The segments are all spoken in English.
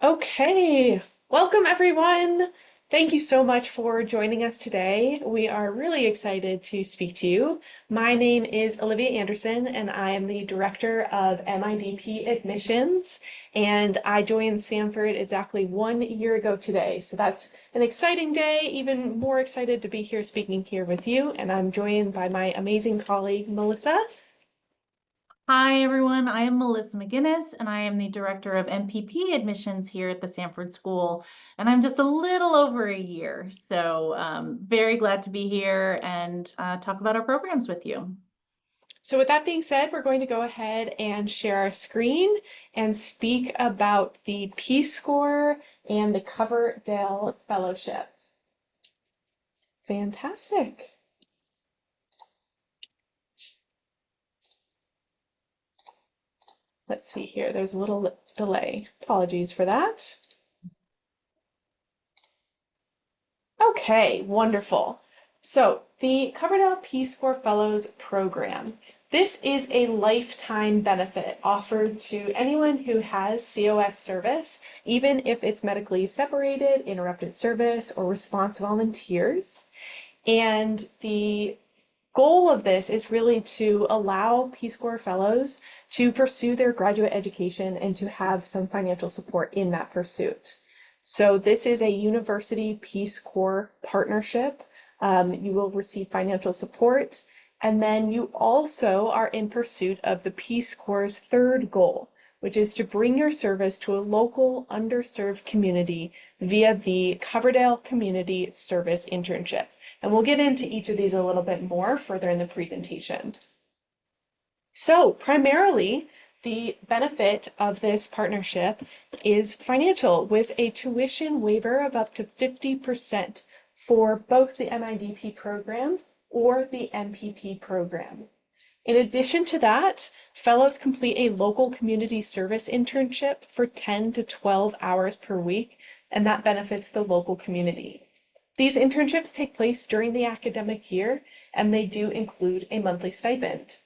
Okay, welcome everyone. Thank you so much for joining us today. We are really excited to speak to you. My name is Olivia Anderson, and I am the Director of MIDP Admissions, and I joined Sanford exactly 1 year ago today. So that's an exciting day, even more excited to be here speaking here with you, and I'm joined by my amazing colleague, Melissa. Hi, everyone. I am Melissa McGinnis, and I am the Director of MPP Admissions here at the Sanford School. And I'm just a little over a year, so very glad to be here and talk about our programs with you. So with that being said, we're going to go ahead and share our screen and speak about the Peace Corps and the Coverdell Fellowship. Fantastic. Let's see here. There's a little delay. Apologies for that. Okay, wonderful. So the Coverdell Peace Corps Fellows program. This is a lifetime benefit offered to anyone who has COS service, even if it's medically separated, interrupted service, or response volunteers. And the goal of this is really to allow Peace Corps Fellows to pursue their graduate education and to have some financial support in that pursuit. So this is a University Peace Corps partnership. You will receive financial support, and then you also are in pursuit of the Peace Corps' third goal, which is to bring your service to a local underserved community via the Coverdell Community Service Internship. And we'll get into each of these a little bit more further in the presentation. So primarily, the benefit of this partnership is financial, with a tuition waiver of up to 50% for both the MIDP program or the MPP program. In addition to that, fellows complete a local community service internship for 10 to 12 hours per week, and that benefits the local community. These internships take place during the academic year, and they do include a monthly stipend.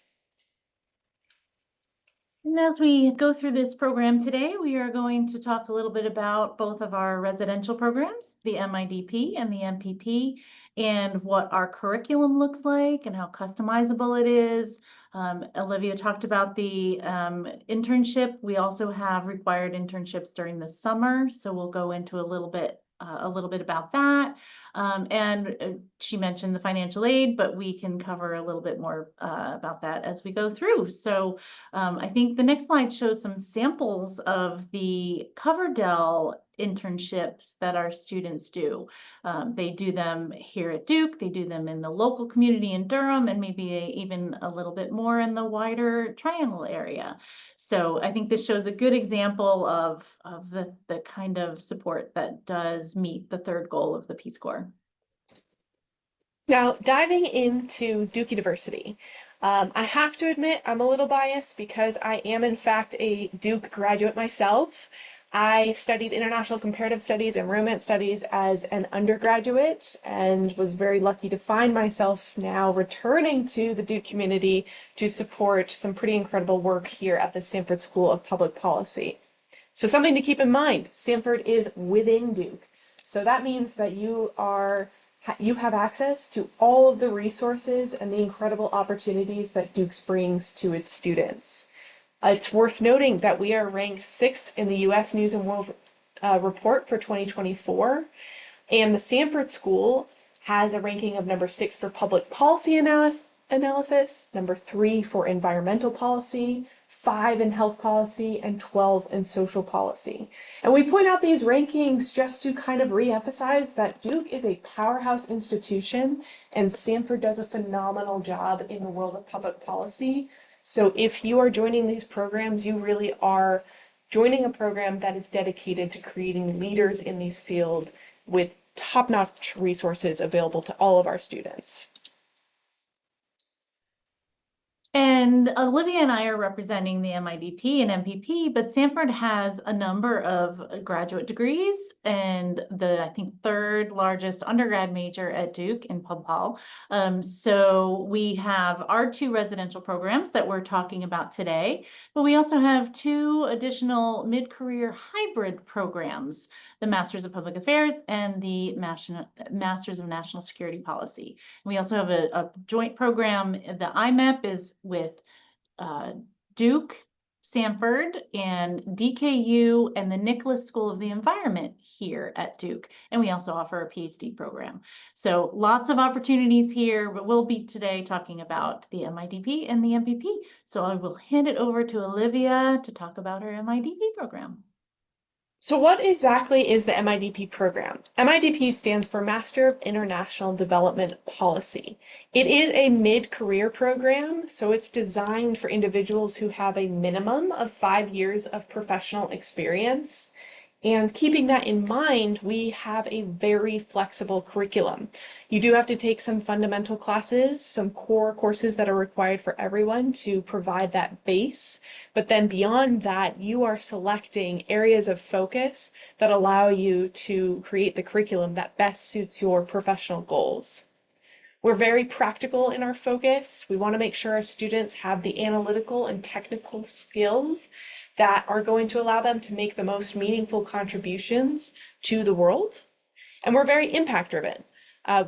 And as we go through this program today, we are going to talk a little bit about both of our residential programs, the MIDP and the MPP, and what our curriculum looks like and how customizable it is. Olivia talked about the internship. We also have required internships during the summer, so we'll go into a little bit about that. And she mentioned the financial aid, but we can cover a little bit more about that as we go through. So I think the next slide shows some samples of the Coverdell internships that our students do. They do them here at Duke, they do them in the local community in Durham, and maybe even a little bit more in the wider Triangle area. So I think this shows a good example of the kind of support that does meet the third goal of the Peace Corps. Now, diving into Duke University, I have to admit I'm a little biased because I am in fact a Duke graduate myself. I studied international comparative studies and romance studies as an undergraduate and was very lucky to find myself now returning to the Duke community to support some pretty incredible work here at the Sanford School of Public Policy. So something to keep in mind, Sanford is within Duke. So that means that you have access to all of the resources and the incredible opportunities that Duke brings to its students. It's worth noting that we are ranked 6th in the U.S. News and World Report for 2024, and the Sanford School has a ranking of number 6 for public policy analysis, number 3 for environmental policy, 5 in health policy, and 12 in social policy. And we point out these rankings just to kind of re-emphasize that Duke is a powerhouse institution and Sanford does a phenomenal job in the world of public policy. So if you are joining these programs, you really are joining a program that is dedicated to creating leaders in these fields with top-notch resources available to all of our students. And Olivia and I are representing the MIDP and MPP, but Sanford has a number of graduate degrees and I think, third largest undergrad major at Duke in Pub Hall. So we have our two residential programs that we're talking about today, but we also have two additional mid-career hybrid programs, the Masters of Public Affairs and the Masters of National Security Policy. We also have a joint program. The IMEP is with Duke, Sanford, and DKU, and the Nicholas School of the Environment here at Duke. And we also offer a PhD program. So lots of opportunities here, but we'll be today talking about the MIDP and the MPP. So I will hand it over to Olivia to talk about her MIDP program. So what exactly is the MIDP program? MIDP stands for Master of International Development Policy. It is a mid-career program, so it's designed for individuals who have a minimum of 5 years of professional experience. And keeping that in mind, we have a very flexible curriculum. You do have to take some fundamental classes, some core courses that are required for everyone to provide that base. But then beyond that, you are selecting areas of focus that allow you to create the curriculum that best suits your professional goals. We're very practical in our focus. We want to make sure our students have the analytical and technical skills that are going to allow them to make the most meaningful contributions to the world. And we're very impact driven.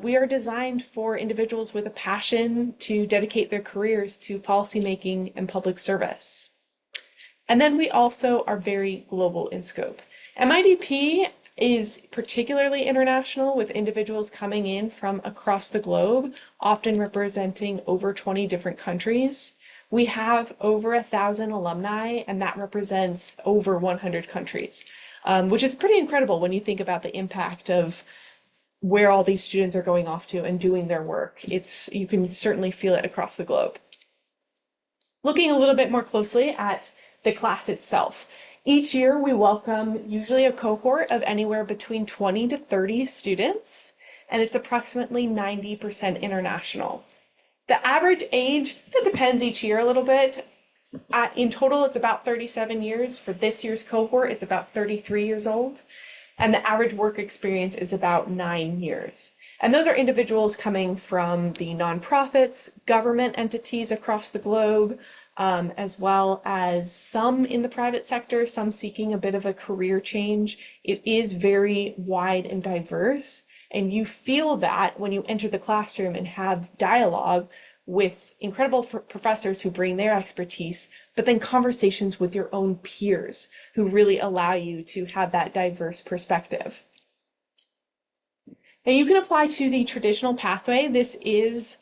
We are designed for individuals with a passion to dedicate their careers to policymaking and public service. And then we also are very global in scope. MIDP is particularly international, with individuals coming in from across the globe, often representing over 20 different countries. We have over 1,000 alumni, and that represents over 100 countries, which is pretty incredible when you think about the impact of where all these students are going off to and doing their work. You can certainly feel it across the globe. Looking a little bit more closely at the class itself. Each year we welcome usually a cohort of anywhere between 20 to 30 students, and it's approximately 90% international. The average age, it depends each year a little bit. In total, it's about 37 years. For this year's cohort, it's about 33 years old. And the average work experience is about 9 years. And those are individuals coming from the nonprofits, government entities across the globe, as well as some in the private sector, some seeking a bit of a career change. It is very wide and diverse. And you feel that when you enter the classroom and have dialogue with incredible professors who bring their expertise, but then conversations with your own peers who really allow you to have that diverse perspective. Now you can apply to the traditional pathway. This is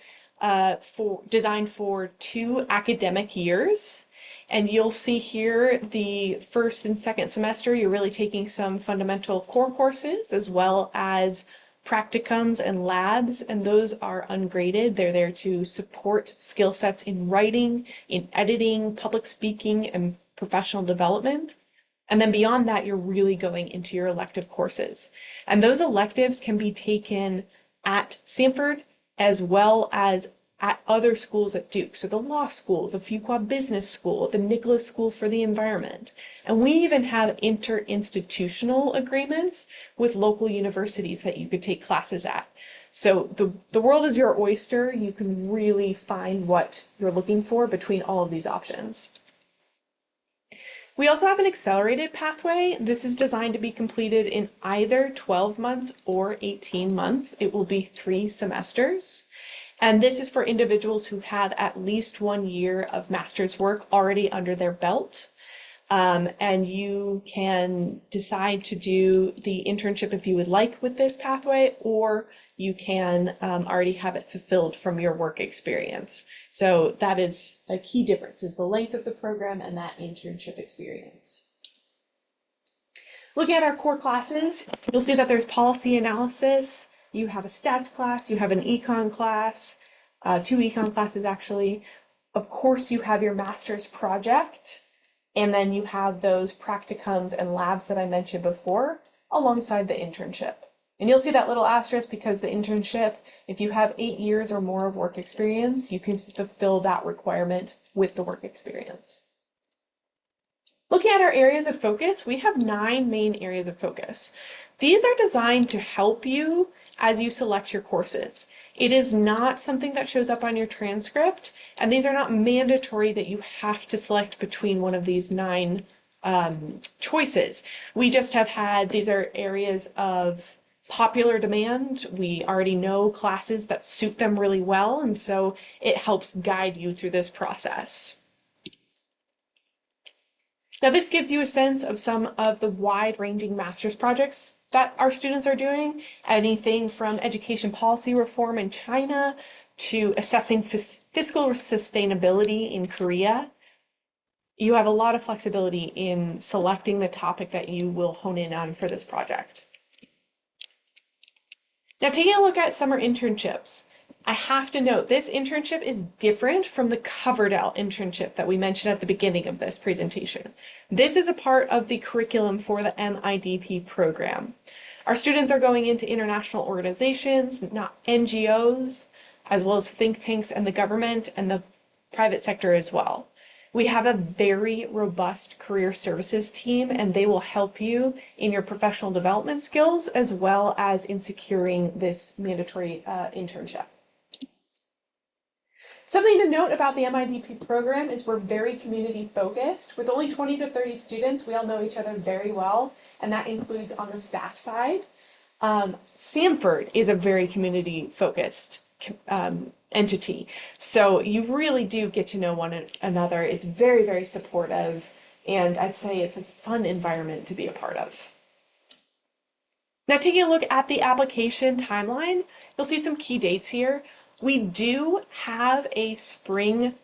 designed for 2 academic years. And you'll see here the first and second semester, you're really taking some fundamental core courses as well as practicums and labs, and those are ungraded. They're there to support skill sets in writing, in editing, public speaking, and professional development. And then beyond that, you're really going into your elective courses. And those electives can be taken at Sanford as well as at other schools at Duke. So the law school, the Fuqua Business School, the Nicholas School for the Environment. And we even have interinstitutional agreements with local universities that you could take classes at. So the world is your oyster. You can really find what you're looking for between all of these options. We also have an accelerated pathway. This is designed to be completed in either 12 months or 18 months. It will be 3 semesters. And this is for individuals who have at least 1 year of master's work already under their belt. And you can decide to do the internship if you would like with this pathway, or you can already have it fulfilled from your work experience. So that is a key difference, is the length of the program and that internship experience. Looking at our core classes, you'll see that there's policy analysis. You have a stats class, you have an econ class, 2 econ classes actually. Of course, you have your master's project, and then you have those practicums and labs that I mentioned before alongside the internship. And you'll see that little asterisk because the internship, if you have 8 years or more of work experience, you can fulfill that requirement with the work experience. Looking at our areas of focus, we have 9 main areas of focus. These are designed to help you as you select your courses. It is not something that shows up on your transcript, and these are not mandatory that you have to select between one of these 9 choices. We just have had, these are areas of popular demand. We already know classes that suit them really well, and so it helps guide you through this process. Now, this gives you a sense of some of the wide-ranging master's projects that our students are doing, anything from education policy reform in China to assessing fiscal sustainability in Korea. You have a lot of flexibility in selecting the topic that you will hone in on for this project. Now, taking a look at summer internships, I have to note this internship is different from the Coverdell internship that we mentioned at the beginning of this presentation. This is a part of the curriculum for the MIDP program. Our students are going into international organizations, not NGOs, as well as think tanks and the government and the private sector as well. We have a very robust career services team, and they will help you in your professional development skills as well as in securing this mandatory internship. Something to note about the MIDP program is we're very community focused. With only 20 to 30 students, we all know each other very well, and that includes on the staff side. Sanford is a very community focused entity. So you really do get to know one another. It's very, very supportive, and I'd say it's a fun environment to be a part of. Now, taking a look at the application timeline, you'll see some key dates here. We do have a spring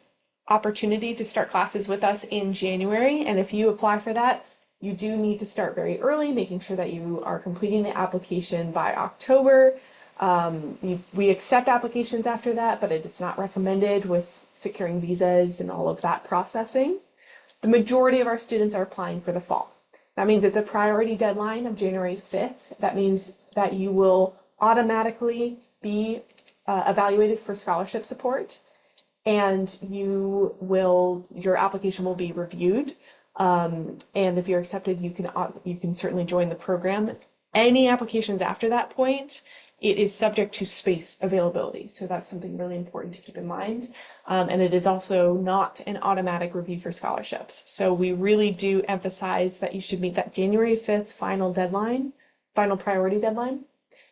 opportunity to start classes with us in January, and if you apply for that, you do need to start very early, making sure that you are completing the application by October. We accept applications after that, but it is not recommended with securing visas and all of that processing. The majority of our students are applying for the fall. That means it's a priority deadline of January 5th. That means that you will automatically be evaluated for scholarship support, and your application will be reviewed. And if you're accepted, you can certainly join the program. Any applications after that point, it is subject to space availability. So that's something really important to keep in mind. And it is also not an automatic review for scholarships. So we really do emphasize that you should meet that January 5th final priority deadline.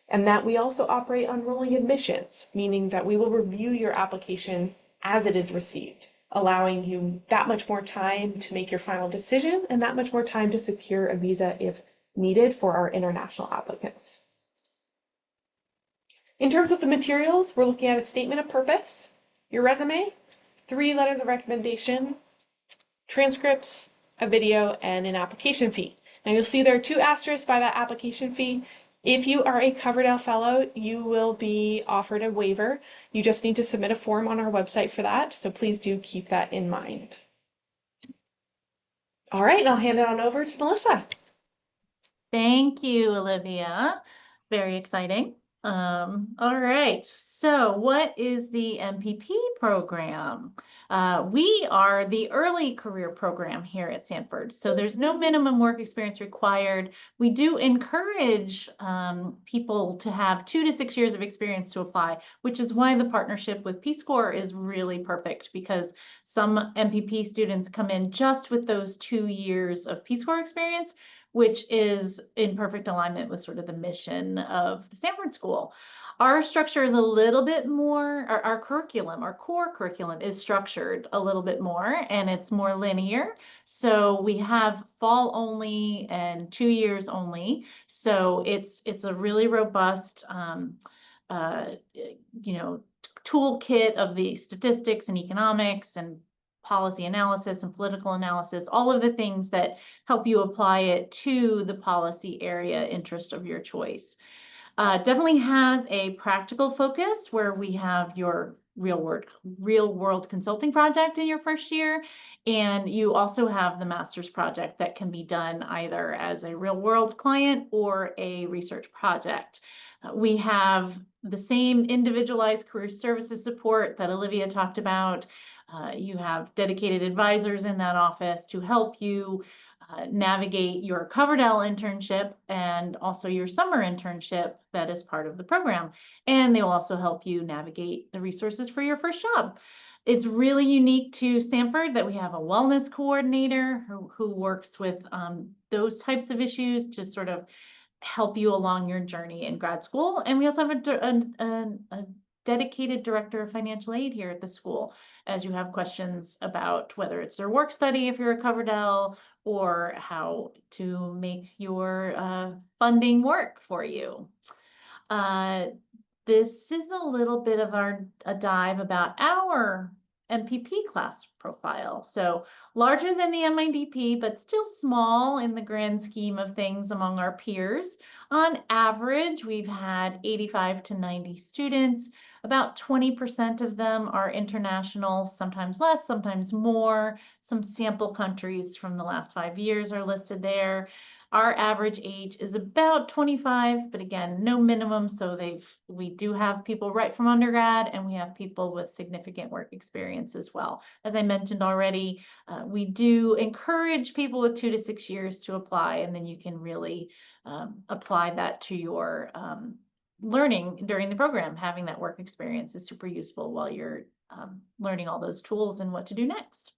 And that we also operate on rolling admissions, meaning that we will review your application as it is received, allowing you that much more time to make your final decision and that much more time to secure a visa if needed for our international applicants. In terms of the materials, we're looking at a statement of purpose, your resume, 3 letters of recommendation, transcripts, a video, and an application fee. Now you'll see there are 2 asterisks by that application fee. If you are a Coverdell Fellow, you will be offered a waiver. You just need to submit a form on our website for that, so please do keep that in mind. All right, and I'll hand it on over to Melissa. Thank you, Olivia. Very exciting. All right, so what is the MPP program? We are the early career program here at Sanford, so there's no minimum work experience required. We do encourage people to have 2 to 6 years of experience to apply, which is why the partnership with Peace Corps is really perfect, because some MPP students come in just with those 2 years of Peace Corps experience, which is in perfect alignment with sort of the mission of the Sanford School. Our structure is a little bit more, our curriculum, our core curriculum is structured a little bit more, and it's more linear. So we have fall only and 2 years only. So it's a really robust, toolkit of the statistics and economics and policy analysis and political analysis, all of the things that help you apply it to the policy area interest of your choice. Definitely has a practical focus where we have your real world consulting project in your first year. And you also have the master's project that can be done either as a real world client or a research project. We have the same individualized career services support that Olivia talked about. You have dedicated advisors in that office to help you navigate your Coverdell internship and also your summer internship that is part of the program. And they will also help you navigate the resources for your first job. It's really unique to Sanford that we have a wellness coordinator who works with those types of issues to sort of help you along your journey in grad school. And we also have a dedicated director of financial aid here at the school, as you have questions about whether it's their work study if you're a Coverdell, or how to make your funding work for you. This is a little bit of a dive about our MPP class profile. So larger than the MIDP, but still small in the grand scheme of things among our peers. On average, we've had 85 to 90 students. About 20% of them are international, sometimes less, sometimes more. Some sample countries from the last 5 years are listed there. Our average age is about 25, but again, no minimum. So we do have people right from undergrad, and we have people with significant work experience as well. As I mentioned already, we do encourage people with 2 to 6 years to apply, and then you can really apply that to your learning during the program. Having that work experience is super useful while you're learning all those tools and what to do next.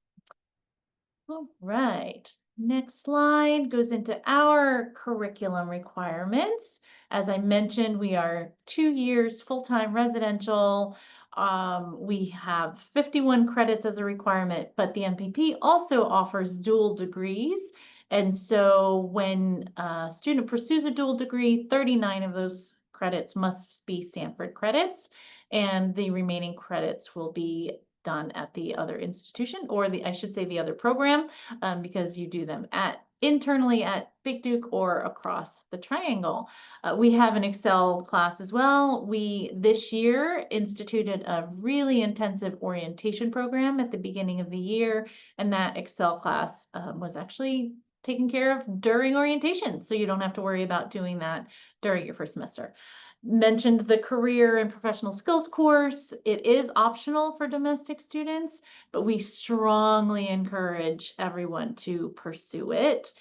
All right, next slide goes into our curriculum requirements. As I mentioned, we are 2 years full-time residential. We have 51 credits as a requirement, but the MPP also offers dual degrees. And so when a student pursues a dual degree, 39 of those credits must be Sanford credits, and the remaining credits will be done at the other institution, or I should say the other program, because you do them internally at Big Duke or across the triangle. We have an Excel class as well. We this year instituted a really intensive orientation program at the beginning of the year, and that Excel class was actually taken care of during orientation, so you don't have to worry about doing that during your first semester. Mentioned the career and professional skills course. It is optional for domestic students, but we strongly encourage everyone to pursue it.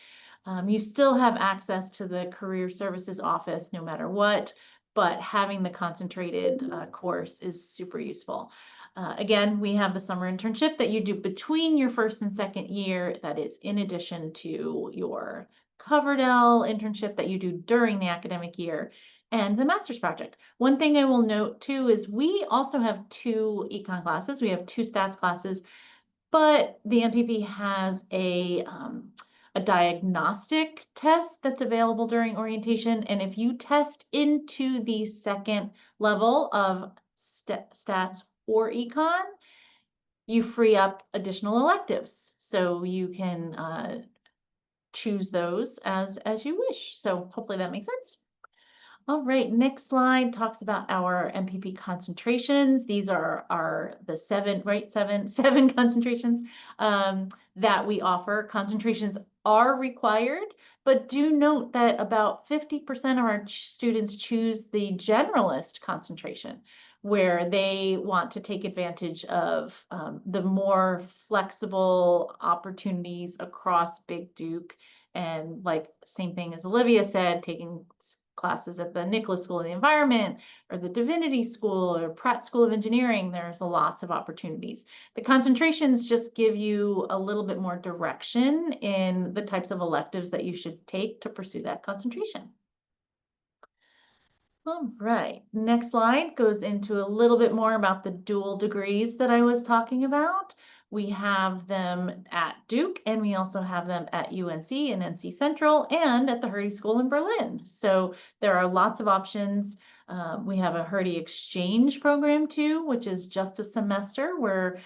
You still have access to the career services office no matter what, but having the concentrated course is super useful. Again, we have the summer internship that you do between your first and second year. That is in addition to your Coverdell internship that you do during the academic year, and the master's project. One thing I will note too is we also have 2 econ classes. We have 2 stats classes, but the MPP has a diagnostic test that's available during orientation. And if you test into the second level of stats or econ, you free up additional electives. So you can choose those as you wish. So hopefully that makes sense. All right, next slide talks about our MPP concentrations. These are the 7 concentrations that we offer. Concentrations are required, but do note that about 50% of our students choose the generalist concentration, where they want to take advantage of the more flexible opportunities across Big Duke. And like same thing as Olivia said, taking classes at the Nicholas School of the Environment or the Divinity School or Pratt School of Engineering. There's lots of opportunities. The concentrations just give you a little bit more direction in the types of electives that you should take to pursue that concentration. All right, next slide goes into a little bit more about the dual degrees that I was talking about. We have them at Duke, and we also have them at UNC and NC Central and at the Hertie School in Berlin. So there are lots of options. We have a Hertie exchange program too, which is just a semester where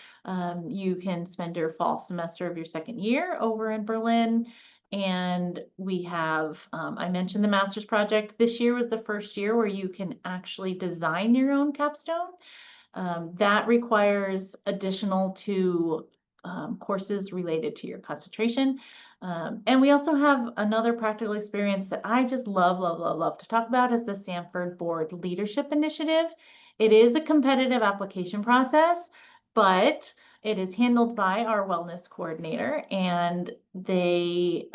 you can spend your fall semester of your second year over in Berlin. And we have, I mentioned the master's project. This year was the first year where you can actually design your own capstone. That requires additional to courses related to your concentration. And we also have another practical experience that I just love, love, love, love to talk about is the Sanford Board Leadership Initiative. It is a competitive application process, but it is handled by our wellness coordinator, and it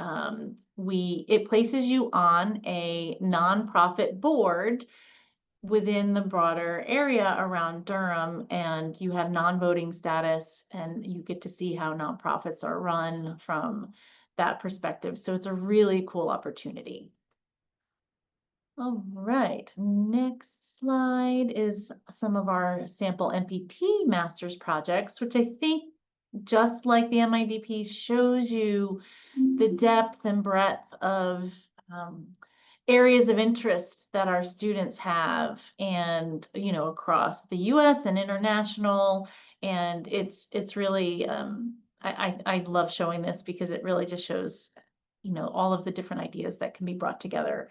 places you on a nonprofit board within the broader area around Durham, and you have non-voting status, and you get to see how nonprofits are run from that perspective. So it's a really cool opportunity. All right, next slide is some of our sample MPP master's projects, which I think, just like the MIDP, shows you the depth and breadth of areas of interest that our students have, and across the US and international. And it's really I love showing this because it really just shows all of the different ideas that can be brought together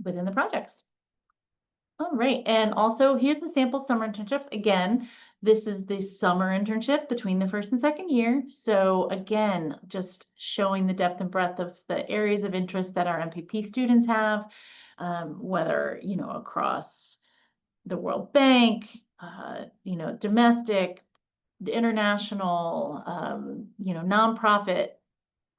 within the projects. All right, and also here's the sample summer internships. Again, this is the summer internship between the first and second year. So again, just showing the depth and breadth of the areas of interest that our MPP students have, whether, across the World Bank, domestic, international, nonprofit,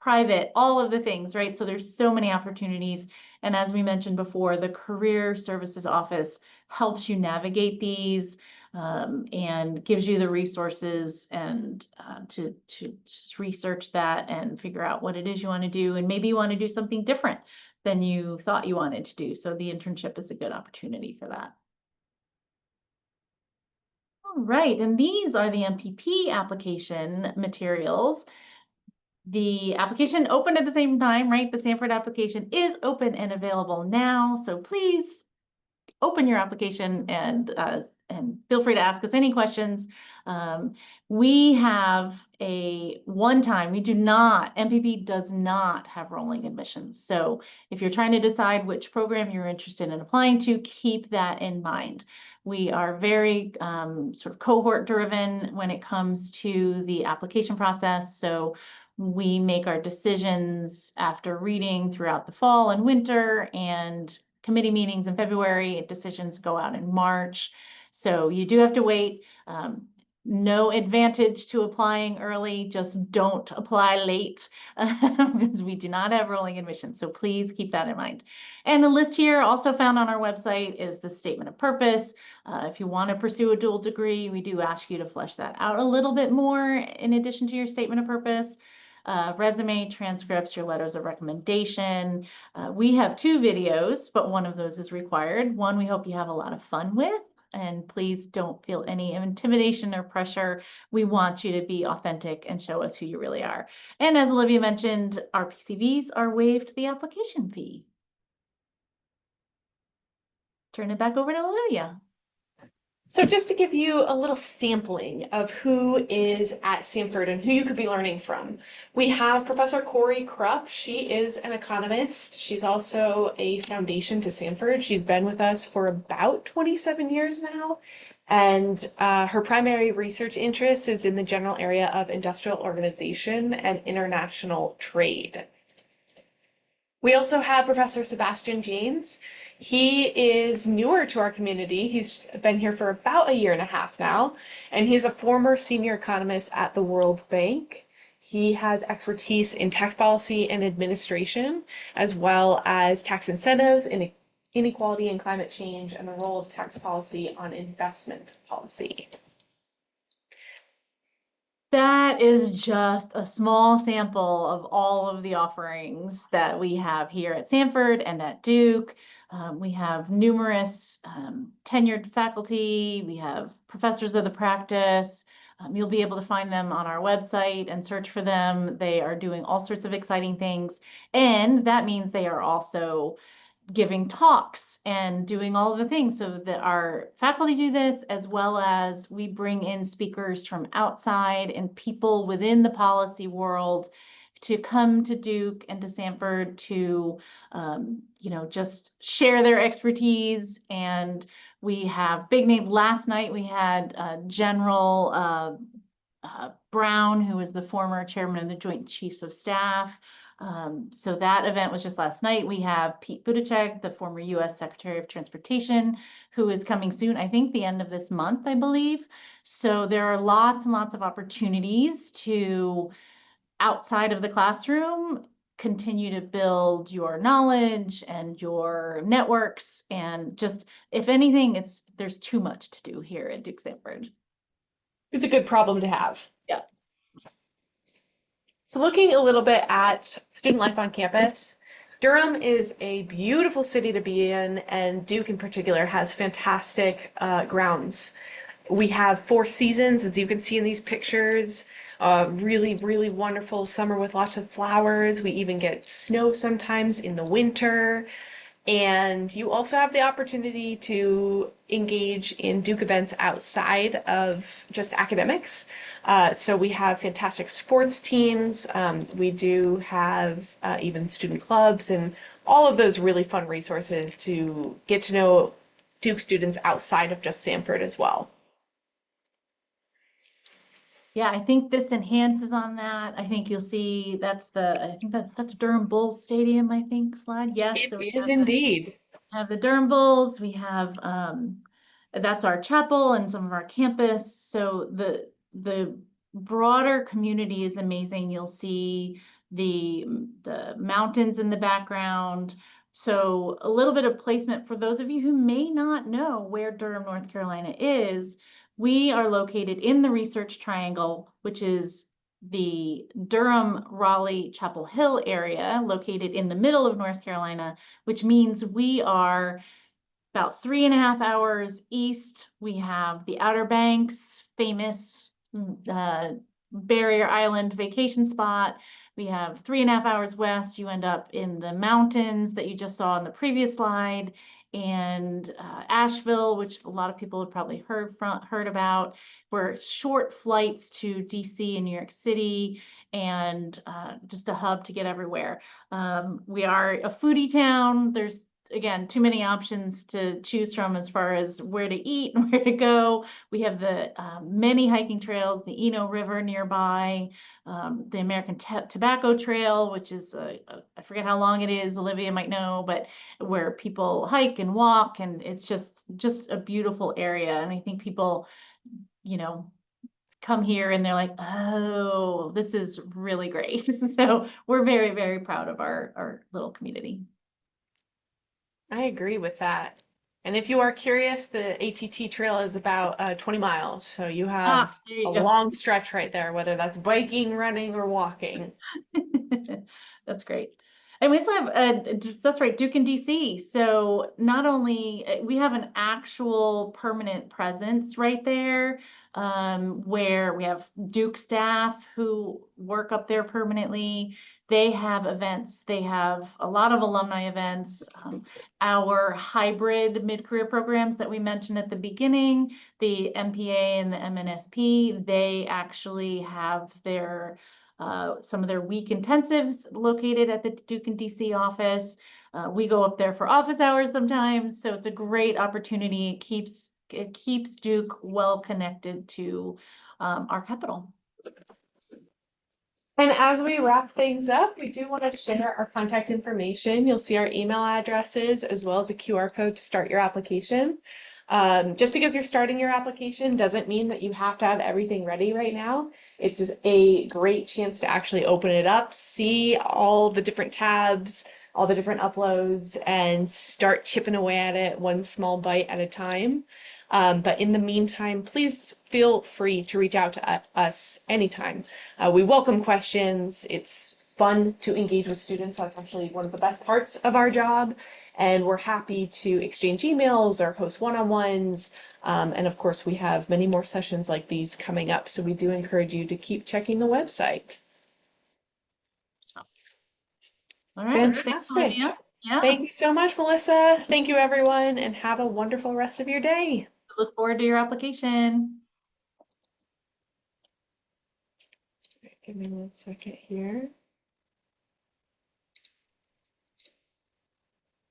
private, all of the things, right? So there's so many opportunities. And as we mentioned before, the Career Services Office helps you navigate these and gives you the resources and to just research that and figure out what it is you want to do. And maybe you want to do something different than you thought you wanted to do. So the internship is a good opportunity for that. All right, and these are the MPP application materials. The application opened at the same time, right? The Sanford application is open and available now. So please open your application and feel free to ask us any questions. We have MPP does not have rolling admissions. So if you're trying to decide which program you're interested in applying to, keep that in mind. We are very sort of cohort driven when it comes to the application process. So we make our decisions after reading throughout the fall and winter, and committee meetings in February. Decisions go out in March. So you do have to wait. No advantage to applying early, just don't apply late because we do not have rolling admissions. So please keep that in mind. And the list here also found on our website is the statement of purpose. If you want to pursue a dual degree, we do ask you to flesh that out a little bit more in addition to your statement of purpose. Resume, transcripts, your letters of recommendation. We have 2 videos, but one of those is required. One we hope you have a lot of fun with, and please don't feel any intimidation or pressure. We want you to be authentic and show us who you really are. And as Olivia mentioned, RPCVs are waived the application fee. Turn it back over to Olivia. So just to give you a little sampling of who is at Sanford and who you could be learning from, we have Professor Corey Krupp. She is an economist. She's also a foundation to Sanford. She's been with us for about 27 years now. And her primary research interest is in the general area of industrial organization and international trade. We also have Professor Sebastian James. He is newer to our community. He's been here for about a year and a half now, and he's a former senior economist at the World Bank. He has expertise in tax policy and administration, as well as tax incentives, inequality and climate change, and the role of tax policy on investment policy. That is just a small sample of all of the offerings that we have here at Sanford and at Duke. We have numerous tenured faculty. We have professors of the practice. You'll be able to find them on our website and search for them. They are doing all sorts of exciting things. And that means they are also giving talks and doing all of the things. So that our faculty do this, as well as we bring in speakers from outside and people within the policy world to come to Duke and to Sanford to, you know, just share their expertise. And we have big name. Last night we had General Brown, who was the former chairman of the Joint Chiefs of Staff. So that event was just last night. We have Pete Buttigieg, the former U.S. Secretary of Transportation, who is coming soon, I think the end of this month, I believe. So there are lots and lots of opportunities to, outside of the classroom, continue to build your knowledge and your networks. And just, if anything, there's too much to do here at Duke Sanford. It's a good problem to have. Yeah. So looking a little bit at student life on campus, Durham is a beautiful city to be in, and Duke in particular has fantastic grounds. We have 4 seasons, as you can see in these pictures. Really, really wonderful summer with lots of flowers. We even get snow sometimes in the winter. And you also have the opportunity to engage in Duke events outside of just academics. So we have fantastic sports teams. We do have even student clubs and all of those really fun resources to get to know Duke students outside of just Sanford as well. Yeah, I think this enhances on that. I think you'll see that's the Durham Bulls Stadium, I think, slide. Yes, so we It is have indeed. the Durham Bulls. We have that's our chapel and some of our campus. So the broader community is amazing. You'll see the mountains in the background. So a little bit of placement for those of you who may not know where Durham, North Carolina is. We are located in the Research Triangle, which is the Durham, Raleigh, Chapel Hill area, located in the middle of North Carolina, which means we are about 3.5 hours east. We have the Outer Banks, famous Barrier Island vacation spot. We have 3.5 hours west. You end up in the mountains that you just saw in the previous slide, and Asheville, which a lot of people have probably heard about. We're short flights to DC and New York City, and just a hub to get everywhere. We are a foodie town. There's, again, too many options to choose from as far as where to eat and where to go. We have the many hiking trails, the Eno River nearby, the American Tobacco Trail, which is, I forget how long it is, Olivia might know, but where people hike and walk, and it's just a beautiful area. And I think people, you know, come here and they're like, oh, this is really great. So we're very, very proud of our little community. I agree with that. And if you are curious, the ATT trail is about 20 miles. So you have There you a go. long stretch right there, whether that's biking, running, or walking. That's great. And we also have, that's right, Duke and DC. So not only, we have an actual permanent presence right there, where we have Duke staff who work up there permanently. They have events. They have a lot of alumni events. Our hybrid mid-career programs that we mentioned at the beginning, the MPA and the MNSP, they actually have their some of their week intensives located at the Duke and DC office. We go up there for office hours sometimes, so it's a great opportunity. It keeps Duke well connected to our capital. And as we wrap things up, we do want to share our contact information. You'll see our email addresses as well as a QR code to start your application. Just because you're starting your application doesn't mean that you have to have everything ready right now. It's a great chance to actually open it up, see all the different tabs, all the different uploads, and start chipping away at it one small bite at a time. But in the meantime, please feel free to reach out to us anytime. We welcome questions. It's fun to engage with students. That's actually one of the best parts of our job. And we're happy to exchange emails or host one-on-ones. And of course, we have many more sessions like these coming up. So we do encourage you to keep checking the website. All right. Fantastic. Yeah. Thank you so much, Melissa. Thank you, everyone, and have a wonderful rest of your day. Look forward to your application. Give me 1 second here.